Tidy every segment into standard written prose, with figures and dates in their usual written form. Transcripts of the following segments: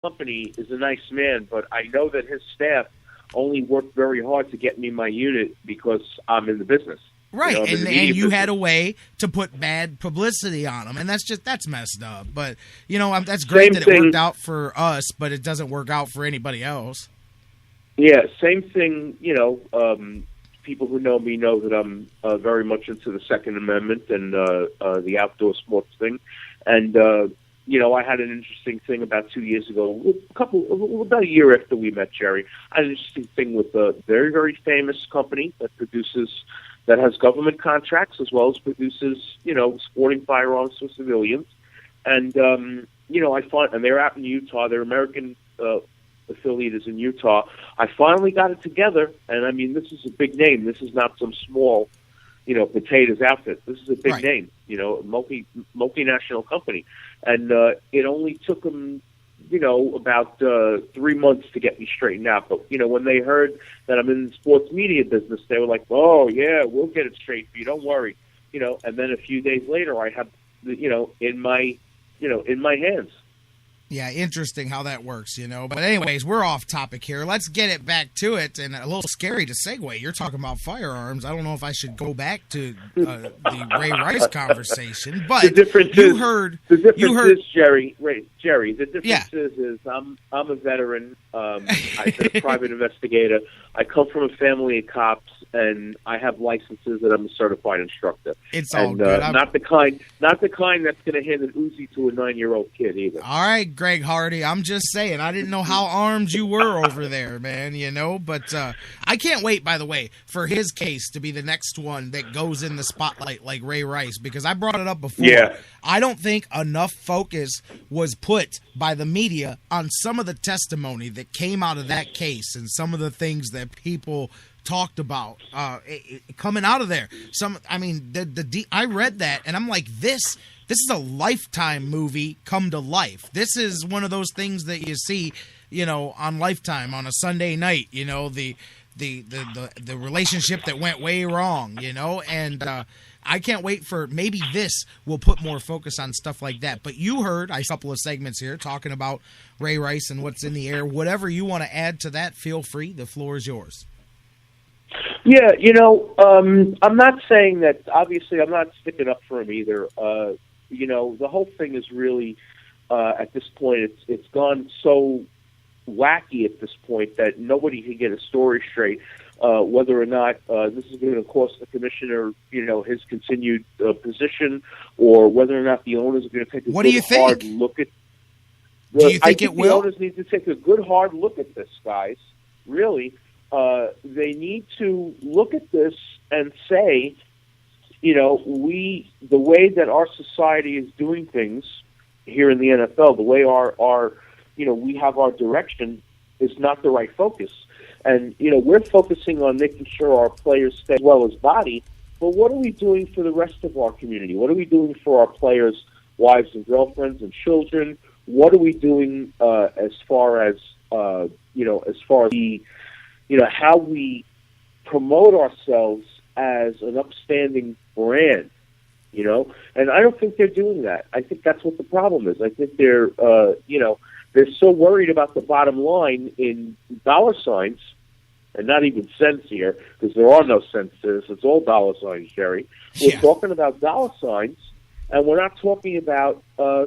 company is a nice man, but I know that his staff only worked very hard to get me my unit because I'm in the business. Right, you know, and you had a way to put bad publicity on them, and that's messed up. But, you know, that's great that it worked out for us, but it doesn't work out for anybody else. Yeah, same thing, you know, people who know me know that I'm very much into the Second Amendment and the outdoor sports thing. And, you know, I had an interesting thing about 2 years ago, about a year after we met, Jerry. I had an interesting thing with a very, very famous company that has government contracts as well as produces, you know, sporting firearms for civilians. And, you know, and they're out in Utah. Their American affiliate is in Utah. I finally got it together, and I mean, this is a big name. This is not some small, you know, potatoes outfit. This is a big name, you know, a multinational company. And it only took them, you know, about 3 months to get me straightened out. But, you know, when they heard that I'm in the sports media business, they were like, oh, yeah, we'll get it straight for you. Don't worry. You know, and then a few days later, I have, you know, in my hands. Yeah, interesting how that works, you know. But anyways, we're off topic here. Let's get it back to it. And a little scary to segue. You're talking about firearms. I don't know if I should go back to the Ray Rice conversation. But the difference is, Jerry. The difference is I'm a veteran. I've been a private investigator. I come from a family of cops, and I have licenses, and I'm a certified instructor. It's all good. Not the kind that's going to hand an Uzi to a 9-year-old kid either. All right, Greg Hardy. I'm just saying. I didn't know how armed you were over there, man. You know, but I can't wait. By the way, for his case to be the next one that goes in the spotlight like Ray Rice, because I brought it up before. Yeah. I don't think enough focus was put by the media on some of the testimony that came out of that case and some of the things that people talked about coming out of there. I read that and I'm like, this is a Lifetime movie come to life. This is one of those things that you see, you know, on Lifetime on a Sunday night. You know, the relationship that went way wrong. You know, and I can't wait for maybe this will put more focus on stuff like that. But you heard a couple of segments here talking about Ray Rice and what's in the air. Whatever you want to add to that, feel free. The floor is yours. Yeah, you know, I'm not saying that, obviously, I'm not sticking up for him either. You know, the whole thing is really, at this point, it's gone so wacky at this point that nobody can get a story straight. Whether or not this is going to cost the commissioner, you know, his continued position, or whether or not the owners are going to take a hard look at. Do you think it will? The owners need to take a good hard look at this, guys. Really, they need to look at this and say, you know, the way that our society is doing things here in the NFL, the way our you know, we have our direction is not the right focus. And, you know, we're focusing on making sure our players stay as well as body, but what are we doing for the rest of our community? What are we doing for our players' wives and girlfriends and children? What are we doing as far as the, you know, how we promote ourselves as an upstanding brand, you know? And I don't think they're doing that. I think that's what the problem is. I think they're, you know, they're so worried about the bottom line in dollar signs, and not even cents here, because there are no cents to this. It's all dollar signs, Jerry. We're talking about dollar signs, and we're not talking about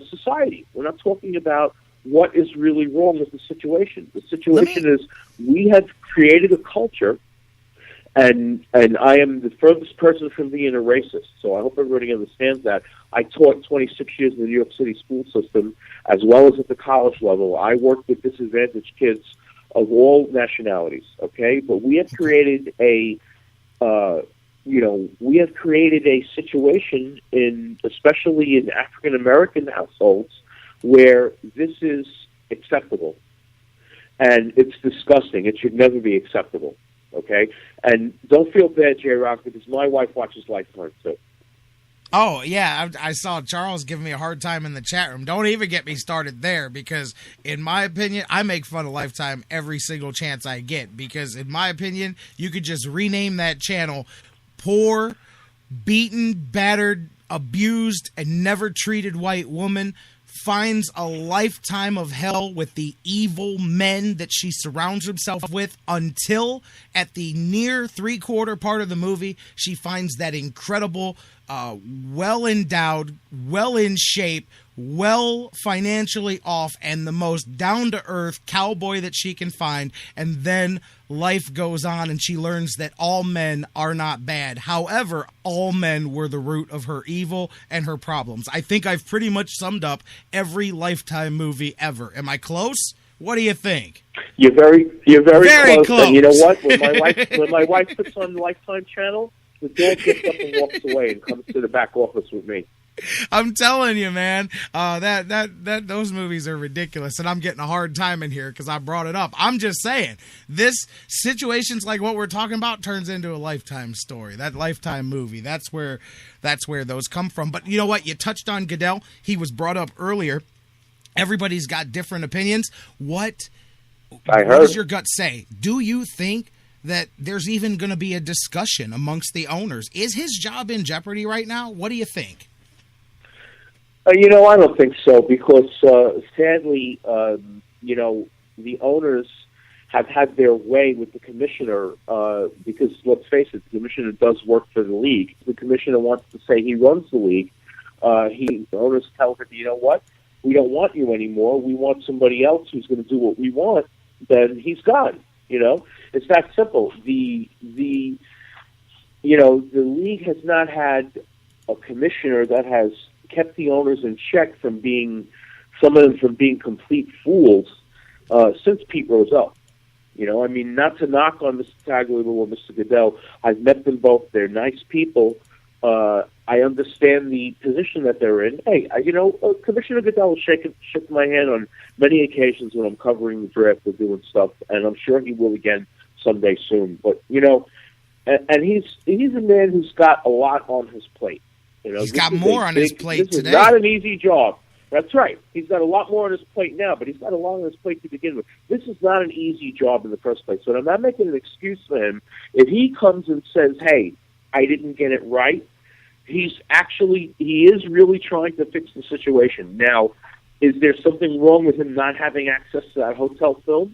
society. We're not talking about what is really wrong with the situation. The situation is we have created a culture, and I am the furthest person from being a racist, so I hope everybody understands that. I taught 26 years in the New York City school system, as well as at the college level. I worked with disadvantaged kids of all nationalities, okay? But we have created a situation especially in African American households, where this is acceptable, and it's disgusting. It should never be acceptable, okay? And don't feel bad, J-Rock, because my wife watches Lifetime too. Oh, yeah, I saw Charles giving me a hard time in the chat room. Don't even get me started there, because in my opinion, I make fun of Lifetime every single chance I get, because in my opinion, you could just rename that channel Poor, Beaten, Battered, Abused, and Never Treated White Woman finds a lifetime of hell with the evil men that she surrounds herself with until at the near three-quarter part of the movie, she finds that incredible, well-endowed, well-in-shape, well financially off, and the most down-to-earth cowboy that she can find. And then life goes on and she learns that all men are not bad. However, all men were the root of her evil and her problems. I think I've pretty much summed up every Lifetime movie ever. Am I close? What do you think? You're very close. close. And you know what? When my wife puts on the Lifetime channel, the dog gets up and walks away and comes to the back office with me. I'm telling you, man, that those movies are ridiculous, and I'm getting a hard time in here because I brought it up. I'm just saying, this situations like what we're talking about turns into a Lifetime story. That Lifetime movie, that's where those come from. But you know what? You touched on Goodell. He was brought up earlier. Everybody's got different opinions. What does your gut say? Do you think that there's even going to be a discussion amongst the owners? Is his job in jeopardy right now? What do you think? I don't think so, because sadly, the owners have had their way with the commissioner, because let's face it, the commissioner does work for the league. The commissioner wants to say he runs the league. The owners tell him, you know what, we don't want you anymore. We want somebody else who's going to do what we want. Then he's gone. It's that simple. The league has not had a commissioner that has kept the owners in check some of them from being complete fools since Pete Rozelle. Not to knock on Mr. Tagliabue or Mr. Goodell. I've met them both. They're nice people. I understand the position that they're in. Hey, Commissioner Goodell has shook my hand on many occasions when I'm covering the draft or doing stuff, and I'm sure he will again someday soon. But, and he's a man who's got a lot on his plate. He's got more on his plate today. This is not an easy job. That's right. He's got a lot more on his plate now, but he's got a lot on his plate to begin with. This is not an easy job in the first place. So I'm not making an excuse for him. If he comes and says, hey, I didn't get it right, he is really trying to fix the situation. Now, is there something wrong with him not having access to that hotel film?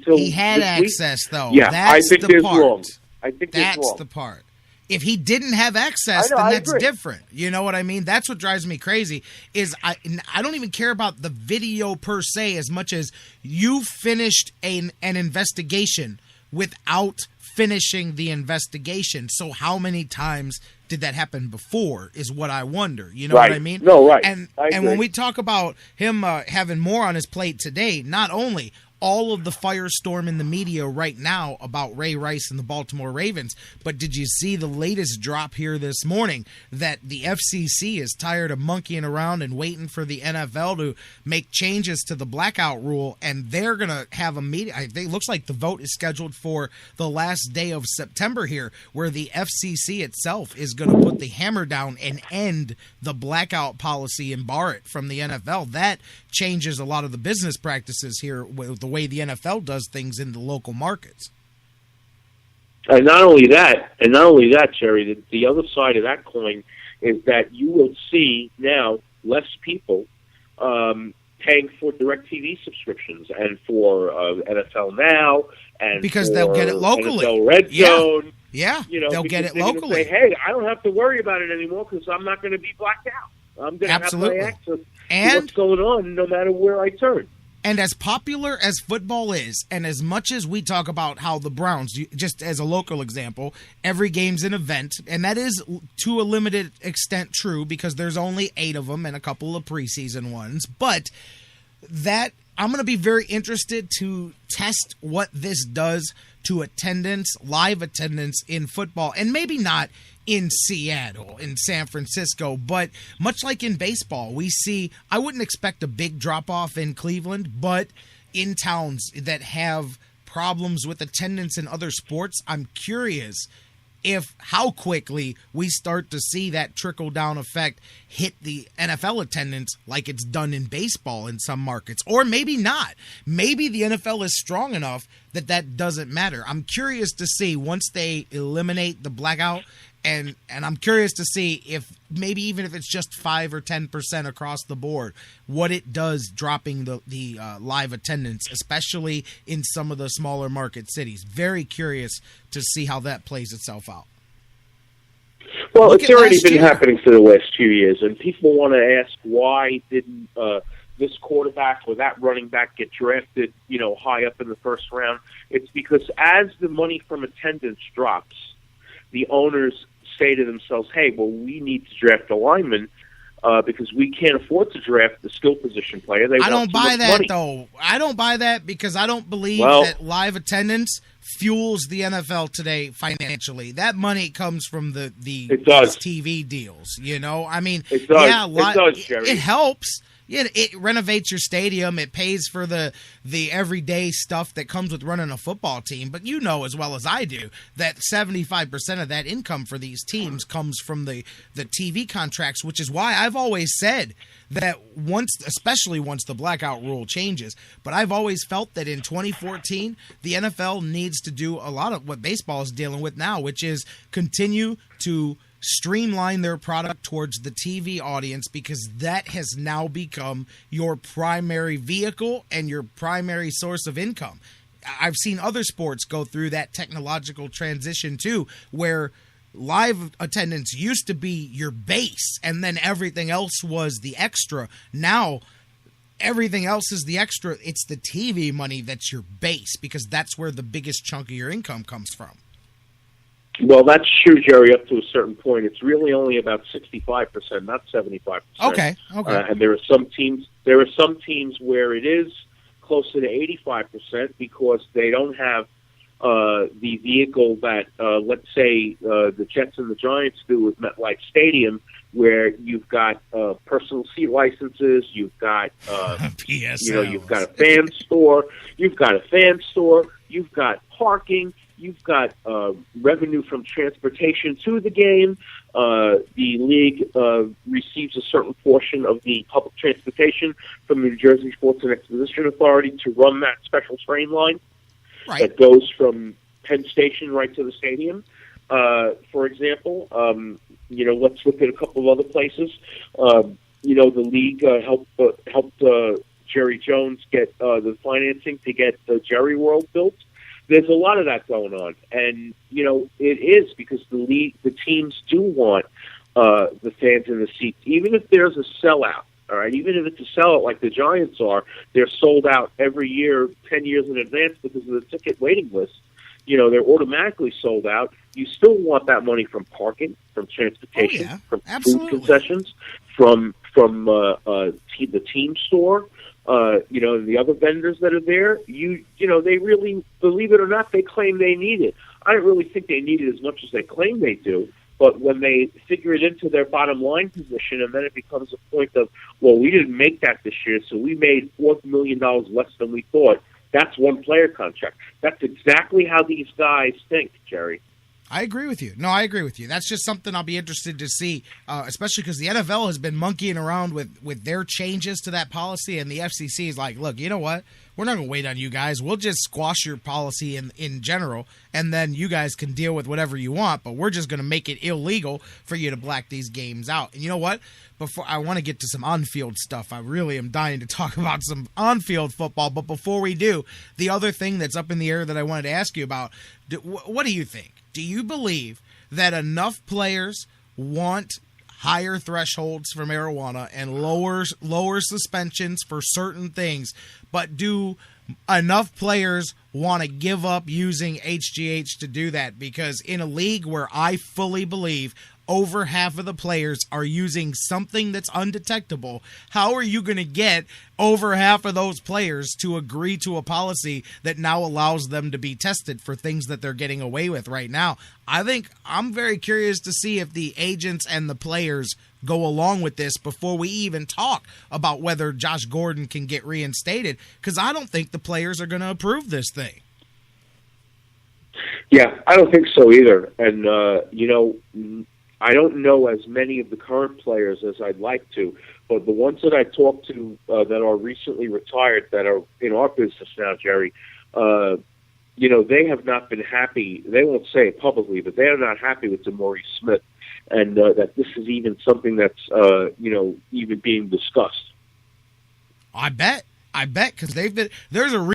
He had access, though. Yeah, I think there's wrong. I think that's wrong. the part. If he didn't have access, then that's different. You know what I mean? That's what drives me crazy. Is I don't even care about the video per se as much as you finished an investigation without finishing the investigation. So how many times did that happen before is what I wonder. You know what I mean? No, right. And when we talk about him having more on his plate today, not only all of the firestorm in the media right now about Ray Rice and the Baltimore Ravens, but did you see the latest drop here this morning that the FCC is tired of monkeying around and waiting for the NFL to make changes to the blackout rule, and they're going to have a meeting. It looks like the vote is scheduled for the last day of September here, where the FCC itself is going to put the hammer down and end the blackout policy and bar it from the NFL. That changes a lot of the business practices here with the way the NFL does things in the local markets. And not only that, Jerry, the other side of that coin is that you will see now less people paying for DirecTV subscriptions and for NFL Now and because they'll get it locally. NFL Red Zone. Yeah, they'll get it Say, locally. hey, I don't have to worry about it anymore because I'm not going to be blacked out. I'm going to have my access to what's going on no matter where I turn. And as popular as football is, and as much as we talk about how the Browns, just as a local example, every game's an event, and that is to a limited extent true because there's only 8 of them and a couple of preseason ones, but that I'm going to be very interested to test what this does to attendance, live attendance in football, and maybe not in Seattle, in San Francisco, but much like in baseball, we see, I wouldn't expect a big drop-off in Cleveland, but in towns that have problems with attendance in other sports, I'm curious how quickly we start to see that trickle-down effect hit the NFL attendance like it's done in baseball in some markets. Or maybe not. Maybe the NFL is strong enough that doesn't matter. I'm curious to see once they eliminate the blackout And I'm curious to see if maybe even if it's just 5 or 10% across the board, what it does dropping the live attendance, especially in some of the smaller market cities. Very curious to see how that plays itself out. Well, it's already been happening for the last 2 years, and people want to ask why didn't this quarterback or that running back get drafted, high up in the first round. It's because as the money from attendance drops, the owners say to themselves, hey, well, we need to draft a lineman because we can't afford to draft the skill position player. I don't buy that, though. I don't buy that because I don't believe that live attendance fuels the NFL today financially. That money comes from the TV deals, I mean, it does. It does, Jerry. It helps. Yeah, it renovates your stadium. It pays for the everyday stuff that comes with running a football team. But you know as well as I do that 75% of that income for these teams comes from the TV contracts, which is why I've always said that especially once the blackout rule changes, but I've always felt that in 2014, the NFL needs to do a lot of what baseball is dealing with now, which is continue to streamline their product towards the TV audience, because that has now become your primary vehicle and your primary source of income. I've seen other sports go through that technological transition too, where live attendance used to be your base and then everything else was the extra. Now everything else is the extra. It's the TV money that's your base, because that's where the biggest chunk of your income comes from. Well, that's true, Jerry, up to a certain point. It's really only about 65%, not 75%. Okay. And there are some teams where it is closer to 85% because they don't have the vehicle that, let's say, the Jets and the Giants do with MetLife Stadium, where you've got personal seat licenses, you've got you've got a fan store, you've got parking. You've got revenue from transportation to the game. The league receives a certain portion of the public transportation from the New Jersey Sports and Exposition Authority to run that special train line that goes from Penn Station right to the stadium. For example, let's look at a couple of other places. The league helped Jerry Jones get the financing to get the Jerry World built. There's a lot of that going on, and it is because the teams do want the fans in the seats, even if there's a sellout. All right, even if it's a sellout like the Giants are, they're sold out every year, 10 years in advance because of the ticket waiting list. They're automatically sold out. You still want that money from parking, from transportation, from food concessions, from the team store. The other vendors that are there, they really, believe it or not, they claim they need it. I don't really think they need it as much as they claim they do, but when they figure it into their bottom line position, and then it becomes a point of, well, we didn't make that this year, so we made $4 million less than we thought. That's one player contract. That's exactly how these guys think, Jerry. I agree with you. No, I agree with you. That's just something I'll be interested to see, especially because the NFL has been monkeying around with their changes to that policy, and the FCC is like, look, you know what? We're not going to wait on you guys. We'll just squash your policy in general, and then you guys can deal with whatever you want, but we're just going to make it illegal for you to black these games out. And you know what? Before I want to get to some on-field stuff, I really am dying to talk about some on-field football, but before we do, the other thing that's up in the air that I wanted to ask you about, what do you think? Do you believe that enough players want higher thresholds for marijuana and lower suspensions for certain things, but do enough players want to give up using HGH to do that? Because in a league where I fully believe over half of the players are using something that's undetectable, how are you going to get over half of those players to agree to a policy that now allows them to be tested for things that they're getting away with right now? I think I'm very curious to see if the agents and the players go along with this before we even talk about whether Josh Gordon can get reinstated, because I don't think the players are going to approve this thing. Yeah, I don't think so either. And, I don't know as many of the current players as I'd like to, but the ones that I talked to that are recently retired, that are in our business now, Jerry, they have not been happy. They won't say it publicly, but they are not happy with DeMaurice Smith, and that this is even something that's, even being discussed. I bet, because there's a